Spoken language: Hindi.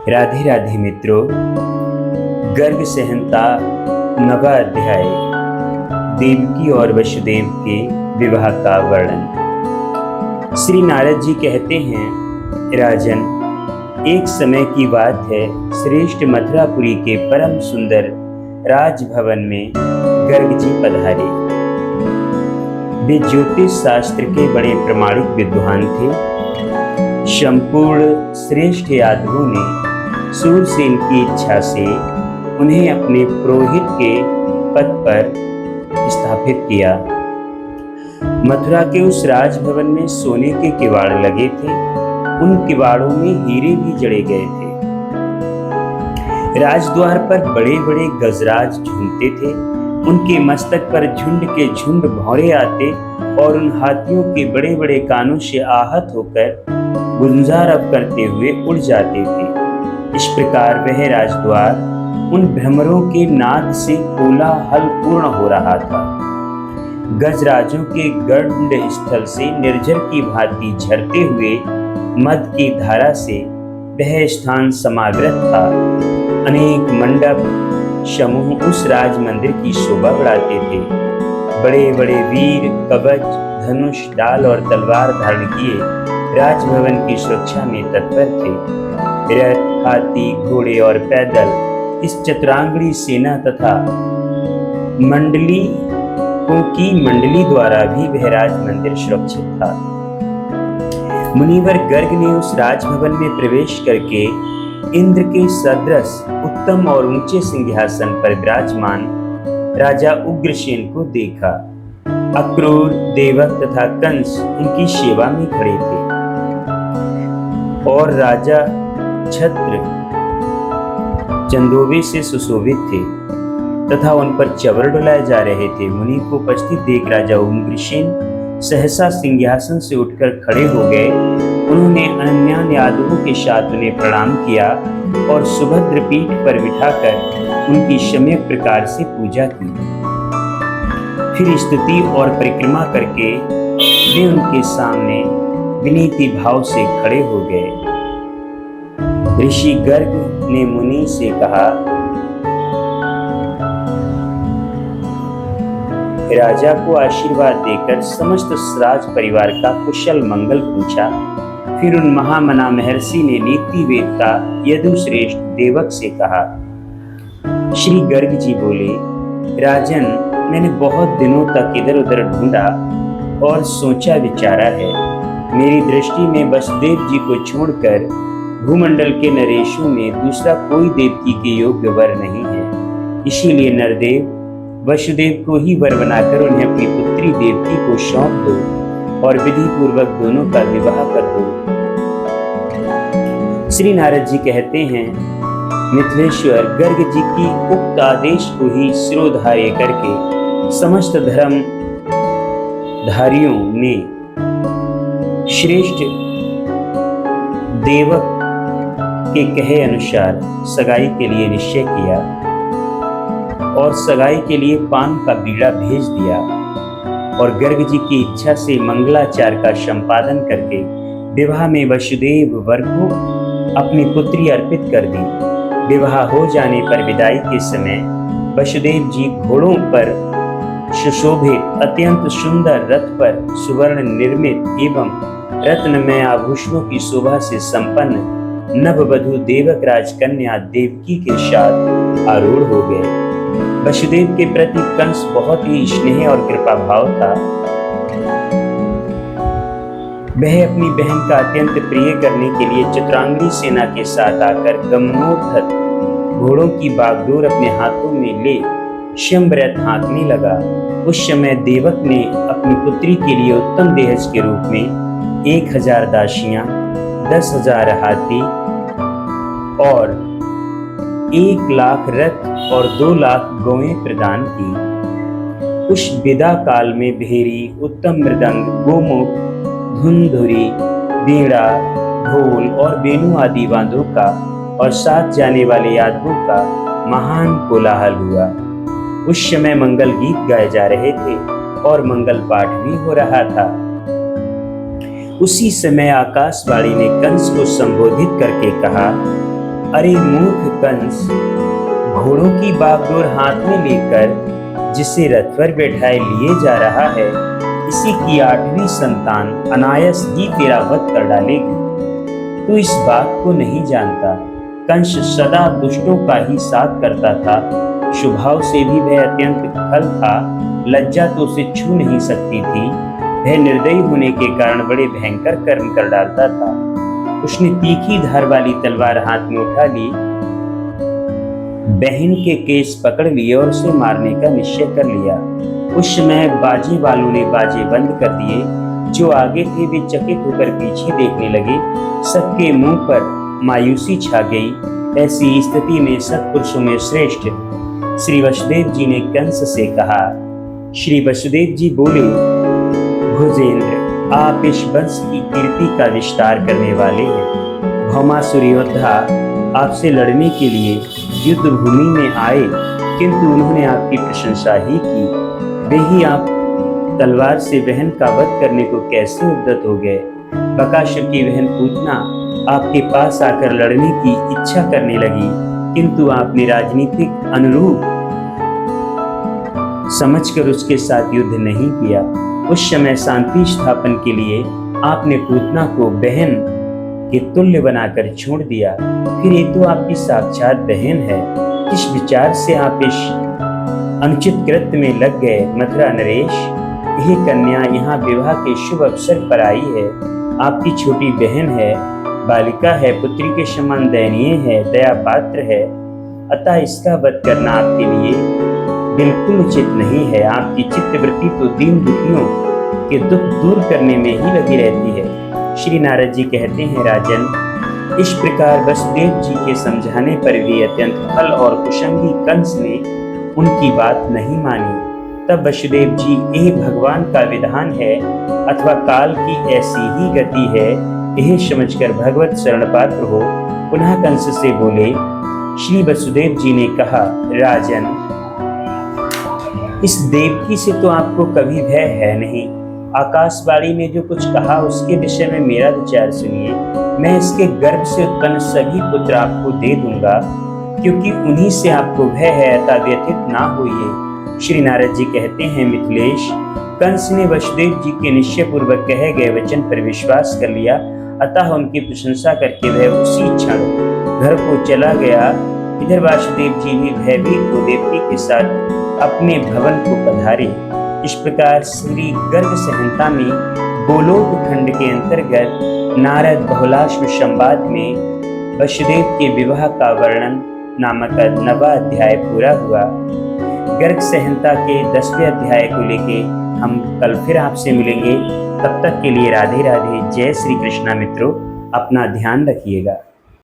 राधे राधे मित्रों। गर्ग संहिता 9वां अध्याय, देवकी और वसुदेव के विवाह का वर्णन। श्री नारद जी कहते हैं, राजन, एक समय की बात है, श्रेष्ठ मथुरापुरी के परम सुंदर राजभवन में गर्ग जी पधारे। वे ज्योतिष शास्त्र के बड़े प्रमाणिक विद्वान थे। संपूर्ण श्रेष्ठ यादवों ने सूरसेन की इच्छा से उन्हें अपने पुरोहित के पद पर स्थापित किया। मथुरा के उस राजभवन में सोने के किवाड़ लगे थे। उन किवाड़ों में हीरे भी जड़े गए थे। राजद्वार पर बड़े बड़े गजराज झूमते थे। उनके मस्तक पर झुंड के झुंड भौरे आते और उन हाथियों के बड़े बड़े कानों से आहत होकर गुंजारव करते हुए उड़ जाते थे। इस प्रकार वह राजद्वार उन भ्रमरों के नाद से कोलाहल पूर्ण हो रहा था। गजराजों के गंड स्थल से निर्झर की भांति झरते हुए मद की धारा से वह स्थान समावृत था। अनेक मंडप समूह उस राज मंदिर की शोभा बढ़ाते थे। बड़े बड़े वीर कवच, धनुष, डाल और तलवार धारण किए राजभवन की सुरक्षा में तत्पर थे। रथ, हाथी, घोड़े और पैदल इस चतुरांगणी सेना तथा मंडलिकों की मंडली द्वारा भी वह राज मंदिर सुरक्षित था। मुनिवर गर्ग ने उस राजभवन में प्रवेश करके इंद्र के सदृश उत्तम और ऊंचे सिंहासन पर विराजमान राजा उग्रसेन को देखा। अक्रूर, देवक तथा कंस उनकी सेवा में खड़े थे और राजा छत्र चंदोबे से सुशोभित थे तथा उन पर चवर डुलाए जा रहे थे। मुनि को उपस्थित देख राजा उग्रसेन सहसा सिंहासन से उठकर खड़े हो गए। उन्होंने अनन्यान यादवों के साथ उन्हें प्रणाम किया और सुभद्र पीठ पर बिठाकर उनकी सम्यक प्रकार से पूजा की। फिर स्तुति और परिक्रमा करके वे उनके सामने विनीति भाव से खड़े हो गए। ऋषि गर्ग ने मुनि से कहा, राजा को आशीर्वाद देकर समस्त राज परिवार का कुशल मंगल पूछा। फिर उन महामना महर्षि ने नीति वेदता यदुश्रेष्ठ देवक से कहा। श्री गर्ग जी बोले, राजन, मैंने बहुत दिनों तक इधर उधर ढूंढा और सोचा विचारा है। मेरी दृष्टि में वसुदेव जी को छोड़कर भूमंडल के नरेशों में दूसरा कोई देवकी के योग्य वर नहीं है। इसीलिए नरदेव, वसुदेव को ही वर बनाकर उन्हें अपनी पुत्री देवकी को सौंप दो और विधि पूर्वक दोनों का विवाह कर दो। श्री नारद जी कहते हैं, मिथिलेश्वर, गर्ग जी की उक्त आदेश को ही शिरोधार्य करके समस्त धर्म धारियों ने श्रेष्ठ देवक के कहे अनुसार सगाई के लिए निश्चय किया और सगाई के लिए पान का बीड़ा भेज दिया और गर्ग जी की इच्छा से मंगलाचार का संपादन करके विवाह में वसुदेव वर को अपनी पुत्री अर्पित कर दी। विवाह हो जाने पर विदाई के समय वसुदेव जी घोड़ों पर सुशोभित अत्यंत सुंदर रथ पर सुवर्ण निर्मित एवं रत्नमय आभूषणों की शोभा से संपन्न नववधू देवक राजकन्या देवकी के साथ आरूढ़ हो गए। वसुदेव के प्रति कंस बहुत ही स्नेह और कृपा भाव था। वह अपनी बहन का अत्यंत प्रिय करने के लिए चतुरांगणी सेना के साथ आकर गमनोद्धत घोड़ों की बागडोर अपने हाथों में ले शंभरथ हाँकने लगा। उस समय देवक ने अपनी पुत्री के लिए उत्तम दहेज के रूप में 1000 दासियां, 10,000 हाथी और 1 लाख रथ और 2 लाख गौएं प्रदान की। उस विदा काल में भेरी, उत्तम मृदंग, गोमुख, धुंधुरी, बीड़ा, ढोल और बेनु आदि वाद्यों का और साथ जाने वाले यादवों का महान कोलाहल हुआ। उस समय मंगल गीत गाए जा रहे थे और मंगल पाठ भी हो रहा था। उसी समय आकाशवाणी ने कंस को संबोधित करके कहा, अरे मूर्ख कंस, घोड़ों की बागडोर हाथ में लेकर जिसे रथ पर बैठाए लिए जा रहा है, इसी की 8वीं संतान अनायास ही तेरा वध कर डालेगी। तू इस बात को नहीं जानता, कंस सदा दुष्टों का ही साथ करता था। स्वभाव से भी वह अत्यंत खल था। लज्जा तो उसे छू नहीं सकती थी। वह निर्दयी होने के कारण बड़े भयंकर कर्म कर डालता था। उसने तीखी धार वाली तलवार हाथ में उठा ली, बहन के केस पकड़ लिए और उसे मारने का निश्चय कर लिया। उस समय बाजे वालों ने बाजे बंद कर दिए। जो आगे थे वे चकित होकर पीछे देखने लगे। सबके मुंह पर मायूसी छा गई। ऐसी स्थिति में सत्पुरुषों में श्रेष्ठ श्री वसुदेव जी ने कंस से कहा। श्री वसुदेव जी बोले, भुजेंद्र, आप इस वंश की कीर्ति का विस्तार करने वाले हैं। भौमासुर योद्धा आपसे लड़ने के लिए युद्ध भूमि में आए, किंतु उन्होंने आपकी प्रशंसा ही की। वे ही आप तलवार से बहन का वध करने को कैसे उद्यत हो गए। बकासुर की बहन पूतना आपके पास आकर लड़ने की इच्छा करने लगी, किंतु आपने राजनीतिक अनुरूप समझकर उसके साथ युद्ध नहीं किया। उस समय शांति स्थापन के लिए आपने पूतना को बहन के तुल्य बनाकर छोड़ दिया। फिर ये तो आपकी साक्षात बहन है। किस विचार से आप इस अनुचित कृत्य में लग गए। मथुरा नरेश, यह कन्या यहाँ विवाह के शुभ अवसर पर आई है। आपकी छोटी बहन है, बालिका है, पुत्री के समान दयनीय है, दया पात्र है। अतः इसका वध करना आपके लिए बिल्कुल उचित नहीं है। आपकी चित्तवृत्ति तो दीन दुखियों के दुख दूर करने में ही लगी रहती है। श्री नारद जी कहते हैं, राजन, इस प्रकार वसुदेव जी के समझाने पर भी अत्यंत खल और कुसंगी कंस ने उनकी बात नहीं मानी। तब वसुदेव जी, यह भगवान का विधान है अथवा काल की ऐसी ही गति है, यह समझकर भगवत शरण पात्र हो पुनः कंस से बोले। श्री वसुदेव जी ने कहा, राजन, इस देवकी से तो आपको कभी भय है नहीं। आकाशवाणी ने जो कुछ कहा उसके विषय में मेरा विचार सुनिए। मैं इसके गर्भ से उत्पन्न सभी पुत्र आपको दे दूंगा, क्योंकि उन्हीं से आपको भय है, अतः व्यथित ना होइए। श्री नारद जी कहते हैं, मिथिलेश, कंस ने वसुदेव जी के निश्चय पूर्वक कहे गए वचन पर विश्वास कर लिया। अतः उनकी प्रशंसा करके वह उसी क्षण घर को चला गया। इधर वासुदेव जी भी भयभीत हो देवकी के साथ अपने भवन को पधारे। इस प्रकार श्री गर्ग संहिता में गोलोक खंड के अंतर्गत नारद बहुलाश्व संवाद में वसुदेव के विवाह का वर्णन नामक 9वां अध्याय पूरा हुआ। गर्ग संहिता के 10वें अध्याय को लेके हम कल फिर आपसे मिलेंगे। तब तक के लिए राधे राधे। जय श्री कृष्णा। मित्रों, अपना ध्यान रखिएगा।